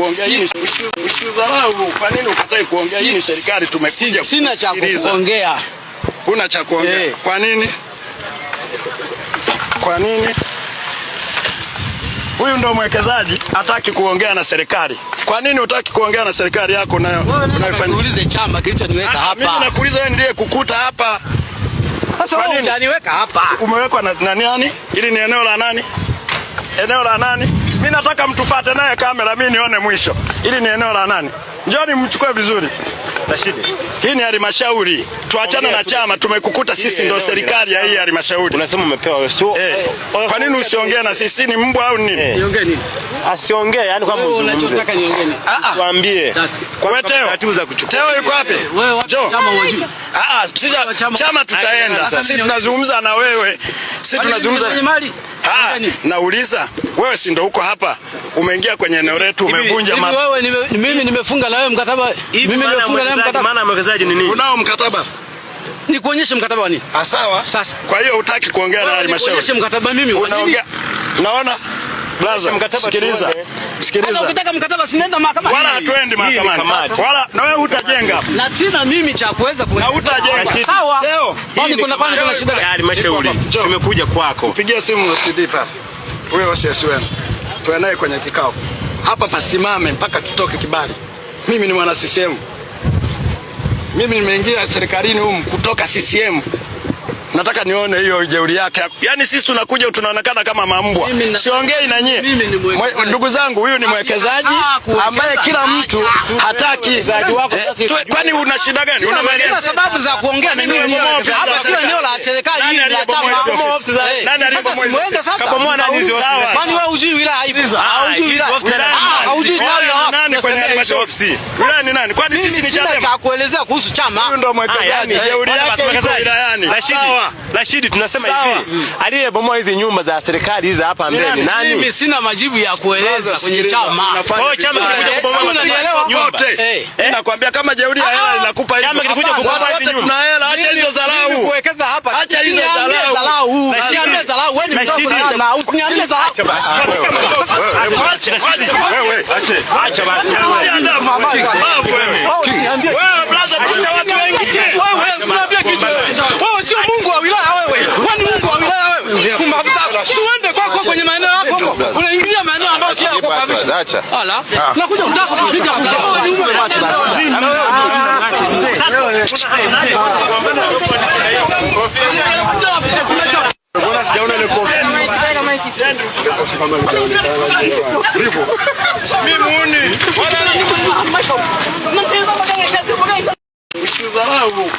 Kuongea hii usidharau. Kwa nini ukatae kuongea? Hii ni serikali, tumekuja. Sina cha kuongea. Huna cha kuongea. Kwa nini? Kwa nini? Huyu ndo mwekezaji hataki kuongea na serikali. Kwa nini hutaki kuongea na serikali yako nayo? Unaifanya. Uulize chama kilichoniweka hapa. Mimi nakuuliza wewe ndiye kukuta hapa. Sasa wewe unaniweka hapa. Umewekwa na nani? Hili ni eneo la nani? Eneo la nani? Mimi nataka mtufuate naye kamera mimi nione mwisho. Hili ni eneo la nani? Njoni mchukue vizuri. Rashidi. Hii ni halmashauri. Tuachane na chama, tumekukuta sisi ndio serikali ya hii halmashauri. Unasema umepewa wewe sio? Kwa nini usiongee na sisi? Ni mbwa au nini? Niongee nini? Asiongee, yani kwamba uzungumze. Unachotaka niongee nini? Tuambie. Kwa Teo yuko wapi? Wewe chama wajui. Chama tutaenda. Sisi tunazungumza na wewe. Sisi tunazungumza. Nauliza, wewe si ndio uko hapa? Umeingia kwenye eneo letu, umevunja mimi nimefunga na wewe mkataba. Mimi nimefunga na wewe mkataba. Maana mwekezaji ni nini? Unao mkataba? Nikuonyeshe mkataba wa nini? Sawa. Sasa. Kwa hiyo hutaki kuongea na halmashauri. Nikuonyeshe mkataba mimi. Unaongea. Naona blaza, sikiliza. Sasa ukitaka mkataba sinaenda mahakamani. Wala hatuendi mahakamani. Wala na wewe utajenga hapa. Na sina mimi cha kuweza na utajenga. Sawa. Leo. Kwani kuna shida gani? Halmashauri. Tumekuja kwako. Mpigie simu CD pale. Wewe OCS wenu. Tuende kwenye kikao. Hapa pasimame mpaka kitoke kibali. Mimi ni mwana CCM. Mimi nimeingia serikalini humu kutoka CCM. Nataka nione hiyo jeuri yake. Yaani sisi tunakuja tunaonekana kama mambwa. Siongei na nyie. Ndugu zangu, huyu ni mwekezaji ambaye kila mtu hataki. Kwani una shida gani? Una sababu za kuongea na mimi. Hapa sio eneo la serikali hili la chama. Nani alipomweza sasa? Kama nani hizo? Kwani wewe hujui wilaya ipi? Hujui wilaya. Hujui nani kwenye halmashauri? Wilaya ni nani? Kwani sisi ni chama? Cha kuelezea kuhusu chama. Huyu ndo mwekezaji. Jeuri yake wilayani. Rashidi, tunasema hivi, aliyebomoa hizi nyumba za serikali hizi hapa mbele ni nani? Mimi sina majibu ya kueleza kwenye chama. Kwa chama kilikuja kubomoa unanielewa yote. Nakwambia kama jeuri ya hela inakupa hivi. Chama kilikuja kubomoa hizi nyumba. Tuna hela, acha hizo dharau. Kuwekeza hapa. Acha hizo dharau. Usiambie dharau, wewe ni mtoto na usiniambie dharau. Wewe, acha basi. Wewe blaza, tuacha watu wengi. Wewe tunaambia kitu. Wewe sio Mungu wa wilaya wewe. Wewe ni Mungu wa wilaya wewe. Kumbabuza. Usiende kwako kwenye maeneo yako huko. Unaingilia maeneo ambayo sio yako kabisa. Acha. Ala. Nakuja kutaka kupiga kwa nyuma. Mbona sijaona ile kofi? Kofi kama hujaonekana. Hivyo. Mimi muone. Usidharau.